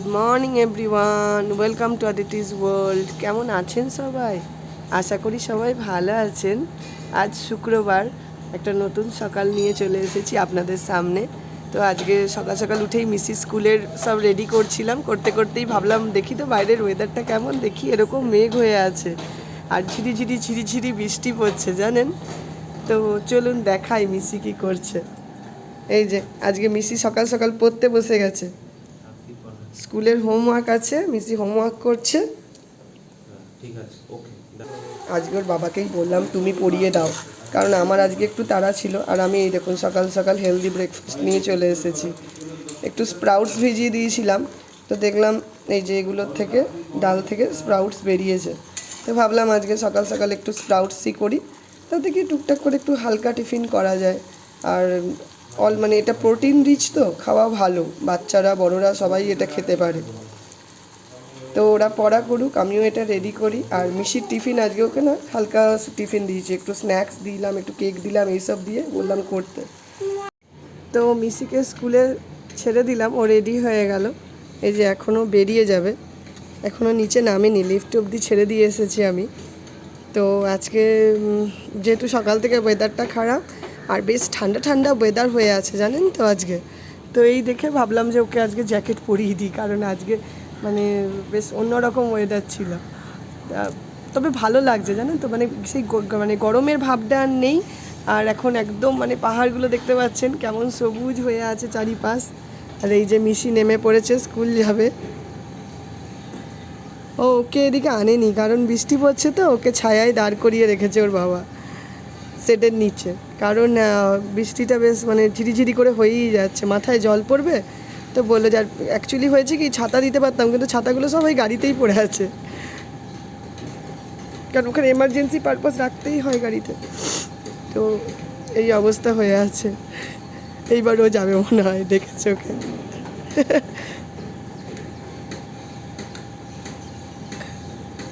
Good morning everyone, welcome to Aditi's world. কেমন আছেন সবাই? আশা করি সবাই ভালো আছেন। আজ শুক্রবার, একটা নতুন সকাল নিয়ে চলে এসেছি আপনাদের সামনে। তো আজকে সকাল সকাল উঠেই মিসি স্কুলের সব রেডি করছিলাম, করতে করতেই ভাবলাম দেখি তো বাইরের ওয়েদারটা কেমন। দেখি এরকম মেঘ হয়ে আছে আর ঝিরিঝিরি ঝিরিঝিরি বৃষ্টি পড়ছে জানেন। তো চলুন দেখাই মিসি কী করছে। এই যে আজকে মিসি সকাল সকাল পড়তে বসে গেছে। স্কুলের হোমওয়ার্ক আছে, মিসি হোমওয়ার্ক করছে। ঠিক আছে, ওকে। আজকে ওর বাবাকেই বললাম তুমি পড়িয়ে দাও, কারণ আমার আজকে একটু তাড়া ছিল। আর আমি এই দেখুন সকাল সকাল হেলদি ব্রেকফাস্ট নিয়ে চলে এসেছি। একটু স্প্রাউটস ভিজিয়ে দিয়েছিলাম, তো দেখলাম এই যে এগুলোর থেকে, ডাল থেকে স্প্রাউটস বেরিয়েছে। তো ভাবলাম আজকে সকাল সকাল একটু স্প্রাউটসই করি, তাতে কি টুকটাক করে একটু হালকা টিফিন করা যায়। আর মানে এটা প্রোটিন রিচ, তো খাওয়া ভালো, বাচ্চারা বড়রা সবাই এটা খেতে পারে। তো ওরা পড়া করুক, আমিও এটা রেডি করি। আর মিশির টিফিন আজকে ওকে না হালকা টিফিন দিয়েছি, একটু স্ন্যাক্স দিলাম, একটু কেক দিলাম, এইসব দিয়ে বললাম করতে। তো মিশিকে স্কুলে ছেড়ে দিলাম, ও রেডি হয়ে গেল। এই যে এখনও বেরিয়ে যাবে, এখনও নিচে নামেনি, লিফট অবধি ছেড়ে দিয়ে এসেছি আমি। তো আজকে যেহেতু সকাল থেকে ওয়েদারটা খারাপ আর বেশ ঠান্ডা ঠান্ডা ওয়েদার হয়ে আছে জানেন তো আজকে। তো এই দেখে ভাবলাম যে ওকে আজকে জ্যাকেট পরিয়ে দিই, কারণ আজকে মানে বেশ অন্যরকম ওয়েদার ছিল। তবে ভালো লাগছে জানেন তো, মানে সেই মানে গরমের ভাবটা আর নেই। আর এখন একদম মানে পাহাড়গুলো দেখতে পাচ্ছেন কেমন সবুজ হয়ে আছে চারিপাশ। আর এই যে মিশি নেমে পড়েছে, স্কুল যাবে। ও ওকে এদিকে আনেনি, কারণ বৃষ্টি পড়ছে, তো ওকে ছায়ায় দাঁড় করিয়ে রেখেছে ওর বাবা সেটের নিচে। কারণ বৃষ্টিটা বেশ মানে ঝিরিঝিরি করে হয়েই যাচ্ছে, মাথায় জল পড়বে। তো বললো যে, আর অ্যাকচুয়ালি হয়েছে কি, ছাতা দিতে পারতাম, কিন্তু ছাতাগুলো সবাই গাড়িতেই পড়ে আছে, কারণ ওখানে এমার্জেন্সি পারপাস রাখতেই হয় গাড়িতে। তো এই অবস্থা হয়ে আছে। এইবার ও যাবে মনে হয়, দেখেছে ওকে।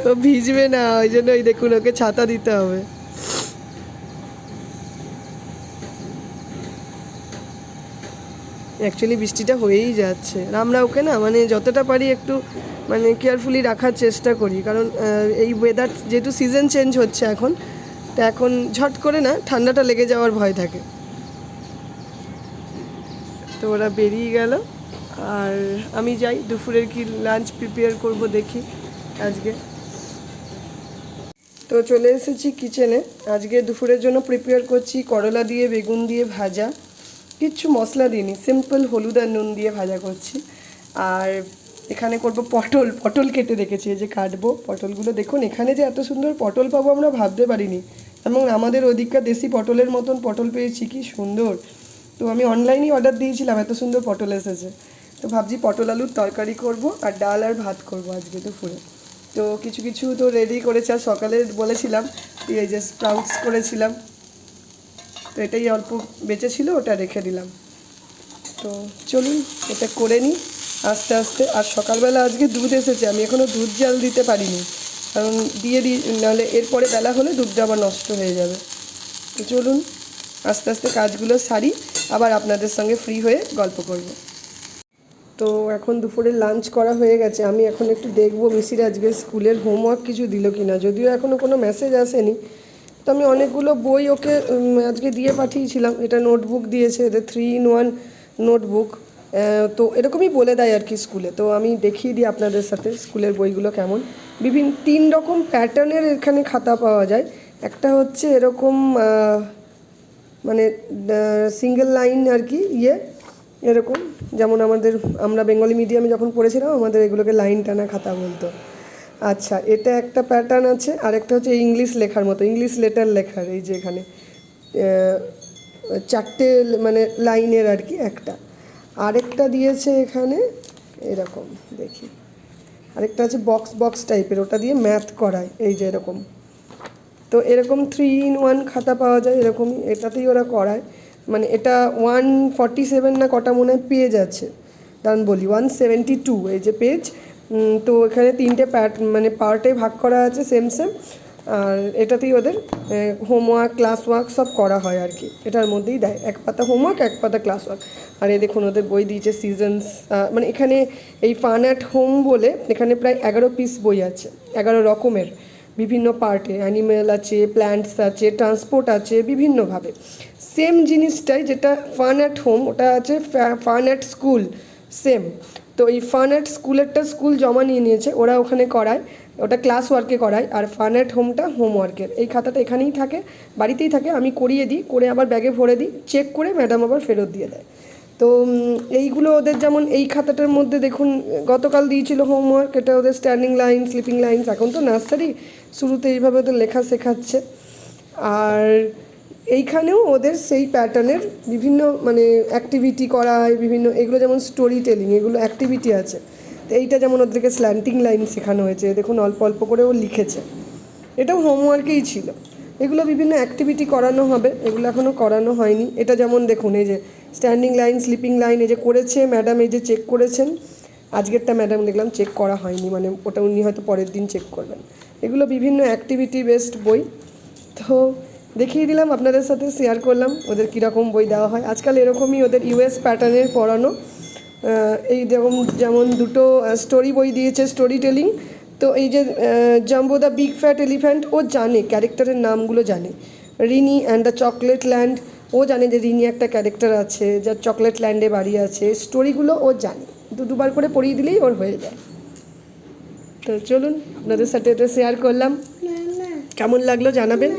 ও ভিজবে না, ওই জন্য ওই দেখুন ওকে ছাতা দিতে হবে। অ্যাকচুয়ালি বৃষ্টিটা হয়েই যাচ্ছে, আর আমরা ওকে না মানে যতটা পারি একটু মানে কেয়ারফুলি রাখার চেষ্টা করি, কারণ এই ওয়েদার যেহেতু সিজন চেঞ্জ হচ্ছে এখন, তো এখন ঝট করে না ঠান্ডাটা লেগে যাওয়ার ভয় থাকে। তো ওরা বেরিয়ে গেল, আর আমি যাই দুপুরের কি লাঞ্চ প্রিপেয়ার করব দেখি আজকে। তো চলে এসেছি কিচেনে। আজকে দুপুরের জন্য প্রিপেয়ার করছি করলা দিয়ে বেগুন দিয়ে ভাজা, কিচ্ছু মশলা দিইনি, সিম্পল হলুদ আর নুন দিয়ে ভাজা করছি। আর এখানে করব পটল, পটল কেটে রেখেছি, এই যে কাটবো পটলগুলো। দেখুন এখানে যে এত সুন্দর পটল পাবো আমরা ভাবতে পারিনি, এবং আমাদের ওদিককার দেশি পটলের মতন পটল পেয়েছি, কি সুন্দর। তো আমি অনলাইনেই অর্ডার দিয়েছিলাম, এত সুন্দর পটল এসেছে। তো ভাবছি পটল আলুর তরকারি করব, আর ডাল আর ভাত করব আজকে দুপুরে। তো কিছু কিছু তো রেডি করেছি, আর সকালে বলেছিলাম এই যে স্প্রাউটস করেছিলাম, তো এটাই অল্প বেঁচে ছিল, ওটা রেখে দিলাম। তো চলুন এটা করে নিই আস্তে আস্তে। আর সকালবেলা আজকে দুধ এসেছে, আমি এখনও দুধ জাল দিতে পারিনি, কারণ দিয়ে দিই নাহলে এরপরে বেলা হলে দুধটা আবার নষ্ট হয়ে যাবে। তো চলুন আস্তে আস্তে কাজগুলো সারি, আবার আপনাদের সঙ্গে ফ্রি হয়ে গল্প করব। তো এখন দুপুরে লাঞ্চ করা হয়ে গেছে, আমি এখন একটু দেখবো মিসির আজকে স্কুলের হোমওয়ার্ক কিছু দিল কি না। যদিও এখনও কোনো মেসেজ আসেনি, তো আমি অনেকগুলো বই ওকে আজকে দিয়ে পাঠিয়েছিলাম। এটা নোটবুক দিয়েছে, এদের 3-in-1 নোটবুক। তো এরকমই বলে দেয় আর কি স্কুলে। তো আমি দেখিয়ে দিই আপনাদের সাথে স্কুলের বইগুলো কেমন। বিভিন্ন 3 রকম প্যাটার্নের এখানে খাতা পাওয়া যায়। একটা হচ্ছে এরকম মানে সিঙ্গেল লাইন আর কি, এরকম, যেমন আমরা বেঙ্গলি মিডিয়ামে যখন পড়েছিলাম আমাদের এগুলোকে লাইন টানা খাতা বলতো। আচ্ছা, এটা একটা প্যাটার্ন আছে। আর একটা হচ্ছে ইংলিশ লেখার মতো, ইংলিশ লেটার লেখার, এই যে এখানে 4টে মানে লাইনের আর কি একটা। আরেকটা দিয়েছে এখানে এরকম, দেখি আরেকটা আছে বক্স বক্স টাইপের, ওটা দিয়ে ম্যাথ করায়, এই যে এরকম। তো এরকম 3-in-1 খাতা পাওয়া যায় এরকমই, এটাতেই ওরা করায়। মানে এটা 147 না কটা মনে হয় পেজ আছে, দাঁড়ান বলি, 172 এই যে পেজ। তো এখানে 3টে মানে পার্টে ভাগ করা আছে সেম সেম। আর এটাতেই ওদের হোমওয়ার্ক ক্লাস ওয়ার্ক সব করা হয় আর কি, এটার মধ্যেই দেয়, এক পাতা হোমওয়ার্ক এক পাতা ক্লাস ওয়ার্ক। আর এই দেখুন ওদের বই দিয়েছে সিজনস, মানে এখানে এই ফান অ্যাট হোম বলে এখানে প্রায় 11 পিস বই আছে, 11 রকমের, বিভিন্ন পার্টে অ্যানিমেল আছে, প্ল্যান্টস আছে, ট্রান্সপোর্ট আছে, বিভিন্নভাবে সেম জিনিসটাই যেটা ফান অ্যাট হোম ওটা আছে ফান অ্যাট স্কুল সেম। তো এই ফান অ্যাট স্কুলেরটা স্কুল জমা নিয়ে নিয়েছে, ওরা ওখানে করায়, ওটা ক্লাস ওয়ার্কে করায়, আর ফান অ্যাট হোমটা হোমওয়ার্কের। এই খাতাটা এখানেই থাকে, বাড়িতেই থাকে, আমি করিয়ে দিই, করে আবার ব্যাগে ভরে দিই, চেক করে ম্যাডাম আবার ফেরত দিয়ে দেয়। তো এইগুলো ওদের যেমন এই খাতাটার মধ্যে দেখুন গতকাল দিয়েছিল হোমওয়ার্ক, এটা ওদের স্ট্যান্ডিং লাইন স্লিপিং লাইন্স, এখন তো নার্সারি শুরুতে এইভাবে ওদের লেখা শেখাচ্ছে। আর এইখানেও ওদের সেই প্যাটার্নের বিভিন্ন মানে অ্যাক্টিভিটি করায়, বিভিন্ন এগুলো যেমন স্টোরি টেলিং, এগুলো অ্যাক্টিভিটি আছে। তো এইটা যেমন ওদেরকে স্ল্যান্টিং লাইন শেখানো হয়েছে, দেখুন অল্প অল্প করে ও লিখেছে, এটাও হোমওয়ার্কেই ছিল। এগুলো বিভিন্ন অ্যাক্টিভিটি করানো হবে, এগুলো এখনও করানো হয়নি। এটা যেমন দেখুন এই যে স্ট্যান্ডিং লাইন স্লিপিং লাইন এই যে করেছে ম্যাডাম, এই যে চেক করেছেন, আজকেরটা ম্যাডাম দেখলাম চেক করা হয়নি, মানে ওটা উনি হয়তো পরের দিন চেক করবেন। এগুলো বিভিন্ন অ্যাক্টিভিটি বেসড বই। তো দেখিয়ে দিলাম, আপনাদের সাথে শেয়ার করলাম ওদের কীরকম বই দেওয়া হয় আজকাল। এরকমই ওদের ইউএস প্যাটার্নের পড়ানো, এই যেমন দুটো স্টোরি বই দিয়েছে স্টোরি টেলিং। তো এই যে Jumbo the big fat elephant, ও জানে ক্যারেক্টারের নামগুলো জানে। Rini and the chocolate land, ও জানে যে রিনি একটা ক্যারেক্টার আছে যার চকলেট ল্যান্ডে বাড়ি আছে, স্টোরিগুলো ও জানে, দুবার করে পড়িয়ে দিলেই ওর হয়ে যায়। তো চলুন আপনাদের সাথে এটা শেয়ার করলাম, কেমন লাগলো জানাবেন।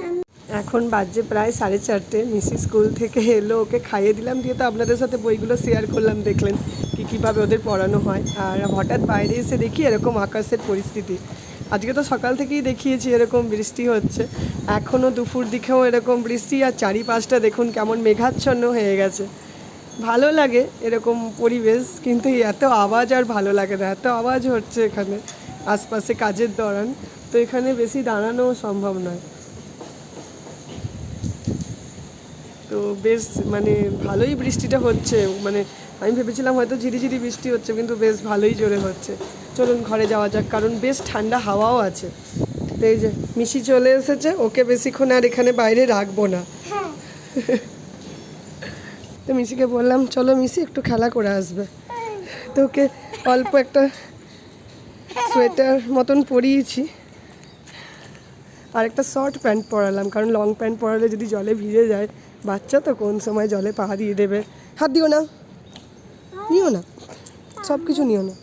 এখন বাজে প্রায় 4:30, মিসি স্কুল থেকে এলো, ওকে খাইয়ে দিলাম, দিয়ে তো আপনাদের সাথে বইগুলো শেয়ার করলাম, দেখলেন কীভাবে ওদের পড়ানো হয়। আর হঠাৎ বাইরে এসে দেখি এরকম আকাশের পরিস্থিতি, আজকে তো সকাল থেকেই দেখিয়েছি এরকম বৃষ্টি হচ্ছে, এখনও দুপুর দিকেও এরকম বৃষ্টি, আর চারিপাশটা দেখুন কেমন মেঘাচ্ছন্ন হয়ে গেছে। ভালো লাগে এরকম পরিবেশ, কিন্তু এত আওয়াজ আর ভালো লাগে না, এত আওয়াজ হচ্ছে এখানে আশপাশে কাজের দৌরান, তো এখানে বেশি দাঁড়ানোও সম্ভব নয়। তো বেশ মানে ভালোই বৃষ্টিটা হচ্ছে, মানে আমি ভেবেছিলাম হয়তো ঝিরিঝিরি বৃষ্টি হচ্ছে, কিন্তু বেশ ভালোই জোরে হচ্ছে। চলুন ঘরে যাওয়া যাক, কারণ বেশ ঠান্ডা হাওয়াও আছে। তো এই যে মিশি চলে এসেছে, ওকে বেশিক্ষণ আর এখানে বাইরে রাখবো না। তো মিশিকে বললাম চলো মিশি একটু খেলা করে আসবে, তো ওকে অল্প একটা সোয়েটার মতন পরিয়েছি, আর একটা শর্ট প্যান্ট পরালাম, কারণ লং প্যান্ট পরালে যদি জলে ভিজে যায়, বাচ্চা তো কোন সময় জলে পা দিয়ে দেবে। হাত দিও না, নিও না, সব কিছু নিও না।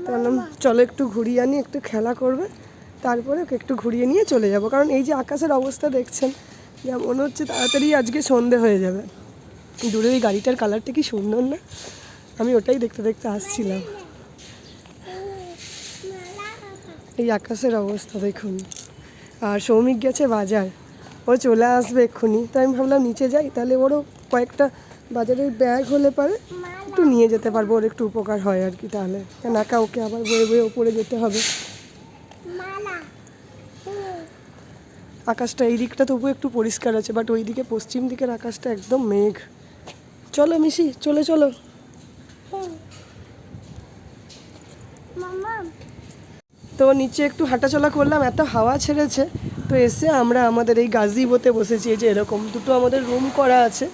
তো বললাম চলো একটু ঘুরিয়ে আনি, একটু খেলা করবে, তারপরে ওকে একটু ঘুরিয়ে নিয়ে চলে যাব, কারণ এই যে আকাশের অবস্থা দেখছেন, যা মনে হচ্ছে তাড়াতাড়ি আজকে সন্ধে হয়ে যাবে। দূরে ওই গাড়িটার কালারটা কি সুন্দর না, আমি ওটাই দেখতে দেখতে আসছিলাম। এই আকাশের অবস্থা দেখুন। আর সৌমিক গেছে বাজার, ও চলে আসবে এক্ষুনি, তো আমি ভাবলাম নিচে যাই, তাহলে ওরও কয়েকটা বাজারের ব্যাগ হলে পারে একটু নিয়ে যেতে পারবো, ওর একটু উপকার হয় আর কি, তাহলে কেন একা ওকে আবার বয়ে বয়ে ওপরে যেতে হবে। আকাশটা এই দিকটা তবু একটু পরিষ্কার আছে, বাট ওই দিকে পশ্চিম দিকের আকাশটা একদম মেঘ। চলো মিশি চলে চলো। তো নিচে একটু হাঁটাচলা করলাম, এত হাওয়া ছেড়েছে, তো এসে আমরা আমাদের এই গাজিবোতে বসেছি। এই যে এরকম দুটো আমাদের রুম করা আছে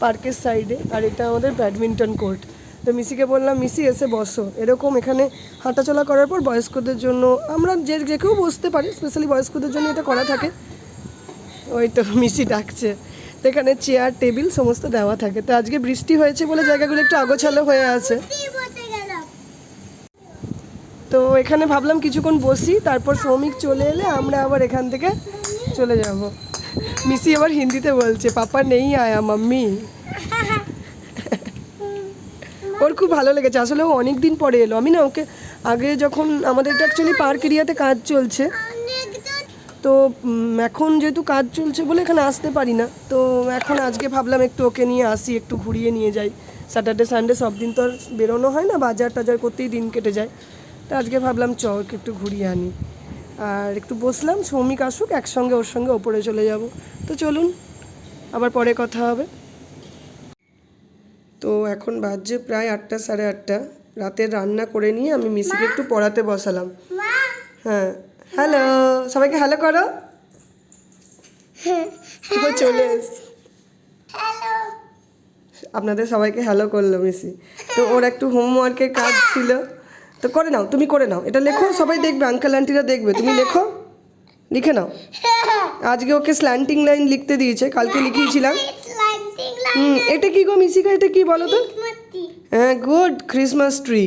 পার্কের সাইডে, আর এটা আমাদের ব্যাডমিন্টন কোর্ট। তো মিসিকে বললাম মিসি এসে বসো, এরকম এখানে হাঁটাচলা করার পর বয়স্কদের জন্য আমরা যে কেউ বসতে পারি, স্পেশালি বয়স্কদের জন্য এটা করা থাকে। ওই তো মিসি ডাকছে, তো এখানে চেয়ার টেবিল সমস্ত দেওয়া থাকে। তো আজকে বৃষ্টি হয়েছে বলে জায়গাগুলো একটু আগোছালো হয়ে আছে, তো এখানে ভাবলাম কিছুক্ষণ বসি, তারপর শ্রমিক চলে এলে আমরা আবার এখান থেকে চলে যাব। মিসি আবার হিন্দিতে বলছে পাপা নেই আয়া মাম্মি। ওর খুব ভালো লেগেছে, আসলে ও অনেক দিন পরে এলো। আমি না ওকে আগে যখন আমাদের এটা অ্যাকচুয়ালি পার্ক এরিয়াতে কাজ চলছে, তো এখন যেহেতু কাজ চলছে বলে এখানে আসতে পারি না, তো এখন আজকে ভাবলাম একটু ওকে নিয়ে আসি, একটু ঘুরিয়ে নিয়ে যাই। স্যাটারডে সানডে সব দিন তো আর বেরোনো হয় না, বাজার টাজার করতেই দিন কেটে যায়, তো আজকে ভাবলাম চ ওকে একটু ঘুরিয়ে আনি। আর একটু বসলাম, শ্রমিক আসুক একসঙ্গে ওর সঙ্গে ওপরে চলে যাব। তো চলুন আবার পরে কথা হবে। তো এখন বাজছে প্রায় 8টা সাড়ে 8টা, রাতের রান্না করে নিয়ে আমি মিসিকে একটু পড়াতে বসালাম। হ্যাঁ হ্যালো, সবাইকে হ্যালো করো। ও চলে এসছে। আপনাদের সবাইকে হ্যালো করলো মিসি। তো ওর একটু হোমওয়ার্কের কাজ ছিল, তো করে নাও, তুমি করে নাও, এটা লেখো, সবাই দেখবে, আঙ্কেল আন্টিরা দেখবে, তুমি লেখো, লিখে নাও। আজকে ওকে স্ল্যান্টিং লাইন লিখতে দিয়েছে, কালকে লিখিয়েছিলাম। এটা কি গো মিসিকা, এটা কি বলো তো? হ্যাঁ, গুড, ক্রিসমাস ট্রি।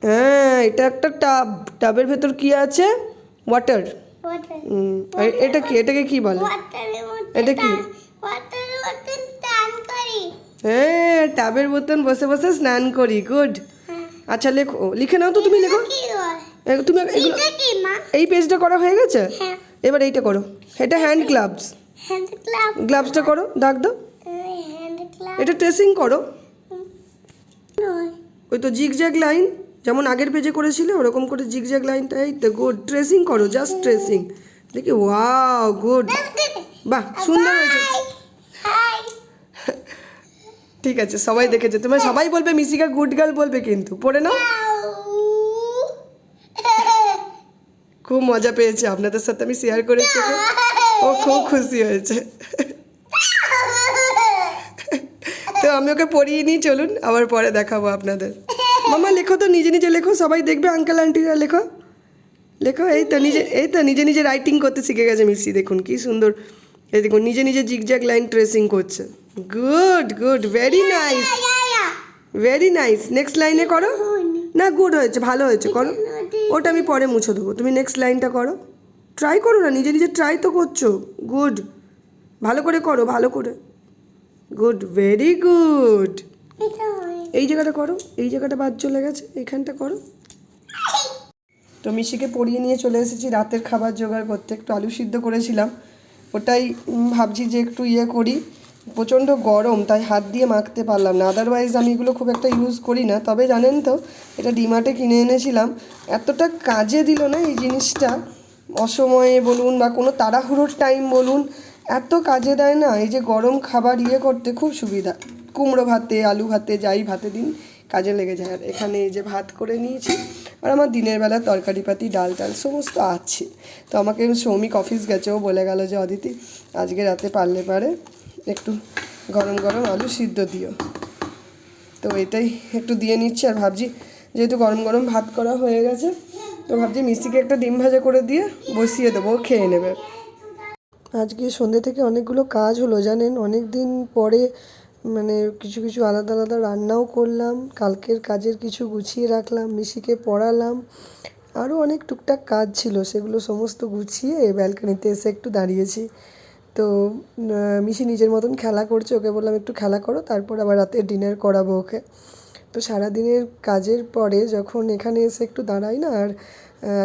হ্যাঁ, এটা একটা টাব, টাবের ভেতর কি আছে? ওয়াটার। আর এটা কি, এটাকে কি বলে? এটা কি? হ্যাঁ, টাবের বোতল বসে বসে স্নান করি, গুড। আচ্ছা লেখো, লিখে নাও তো, তুমি লেখো। তুমি এগুলো, এই পেজটা করা হয়ে গেছে, এবার এইটা করো। এটা হ্যান্ড গ্লাভস, গ্লাভসটা করো, দাগ দাও। এটা ট্রেসিং করো, ওই তো জিগজ্যাগ লাইন, যেমন আগের পেজে করেছিলে ওরকম করে জিগজ্যাগ লাইনটা, এই তো গুড। ট্রেসিং করো, জাস্ট ট্রেসিং, দেখি, ওয়াও, গুড, বাহ, সুন্দর হয়েছে। ঠিক আছে, সবাই দেখেছে, তোমার সবাই বলবে মিসিকা গুড গার্ল বলবে, কিন্তু পড়ে নাও। খুব মজা পেয়েছে, আপনাদের সাথে আমি শেয়ার করেছি, ও খুব খুশি হয়েছে। তো আমি ওকে পড়িয়ে নিয়ে চলুন, আবার পরে দেখাবো আপনাদের। মামা লেখো তো, নিজে নিজে লেখো, সবাই দেখবে, আঙ্কেল আন্টিরা লেখো, লেখো। এই তো নিজে নিজে রাইটিং করতে শিখে গেছে মিসি, দেখুন কি সুন্দর। এই দেখুন, নিজে নিজে জিগজ্যাগ লাইন ট্রেসিং করছে, good good, very nice, very nice. Next লাইনে করো না, গুড হয়েছে, ভালো হয়েছে, করো। ওটা আমি পরে মুছে দেবো, তুমি নেক্সট লাইনটা করো, ট্রাই করো না, নিজে নিজে ট্রাই তো করছো, গুড, ভালো করে করো, ভালো করে, গুড, ভেরি গুড। এই জায়গাটা করো, এই জায়গাটা বাদ চলে গেছে, এইখানটা করো। তো মিশিকে পড়িয়ে নিয়ে চলে এসেছি রাতের খাবার জোগাড় করতে। একটু আলু সিদ্ধ করেছিলাম, ওটাই ভাবছি যে একটু ইয়ে করি। প্রচণ্ড গরম, তাই হাত দিয়ে মাখতে পারলাম না। আদারওয়াইজ আমি এগুলো খুব একটা ইউজ করি না, তবে জানেন তো, এটা ডিমার্টে কিনে এনেছিলাম, এতটা কাজে দিল না এই জিনিসটা, অসময়ে বলুন বা কোনো তাড়াহুড়োর টাইম বলুন, এত কাজে দেয় না। এই যে গরম খাবার ইয়ে করতে খুব সুবিধা, কুমড়ো ভাতে, আলু ভাতে, যাই ভাতে দিন কাজে লেগে যায়। আর এখানে এই যে ভাত করে নিয়েছি, আর আমার দিনের বেলা তরকারিপাতি, ডাল টাল সমস্ত আছে। তো আমাকে সৌমিক অফিস গেছে, ও বলে গেল যে অদিতি আজকে রাতে পারলে পারে একটু গরম গরম আলু সিদ্ধ দিও। তো এটাই একটু দিয়ে নিচ্ছি। আর ভাবছি যেহেতু গরম গরম ভাত করা হয়ে গেছে, তো ভাবছি মিষ্টিকে একটা ডিম ভাজা করে দিয়ে বসিয়ে দেবো, খেয়ে নেবে। আজকে সন্ধ্যে থেকে অনেকগুলো কাজ হলো জানেন, অনেক দিন পরে, মানে কিছু কিছু আলাদা আলাদা রান্নাও করলাম, কালকের কাজের কিছু গুছিয়ে রাখলাম, মিশিকে পড়ালাম, আরও অনেক টুকটাক কাজ ছিল, সেগুলো সমস্ত গুছিয়ে ব্যালকনিতে এসে একটু দাঁড়িয়েছি। তো মিশি নিজের মতন খেলা করছে, ওকে বললাম একটু খেলা করো, তারপর আবার রাতে ডিনার করাবো ওকে। তো সারাদিনের কাজের পরে যখন এখানে এসে একটু দাঁড়াই না, আর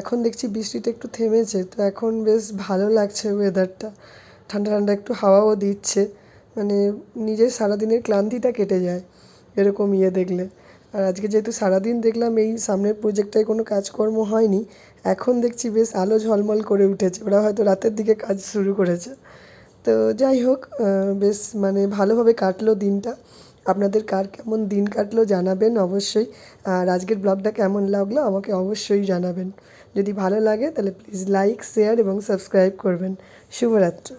এখন দেখছি বৃষ্টিটা একটু থেমেছে, তো এখন বেশ ভালো লাগছে ওয়েদারটা, ঠান্ডা ঠান্ডা একটু হাওয়াও দিচ্ছে, মানে নিজের সারাদিনের ক্লান্তিটা কেটে যায় এরকম ইয়ে দেখলে। আর আজকে যেহেতু সারাদিন দেখলাম এই সামনের প্রজেক্টটায় কোনো কাজকর্ম হয়নি, এখন দেখছি বেশ আলো ঝলমল করে উঠেছে, ওরা হয়তো রাতের দিকে কাজ শুরু করেছে। তো যাই হোক, বেশ মানে ভালোভাবে কাটলো দিনটা। আপনাদের কার কেমন দিন কাটলো জানাবেন অবশ্যই। আর আজকের ব্লগটা কেমন লাগলো আমাকে অবশ্যই জানাবেন। যদি ভালো লাগে তাহলে প্লিজ লাইক, শেয়ার এবং সাবস্ক্রাইব করবেন। শুভরাত্রি।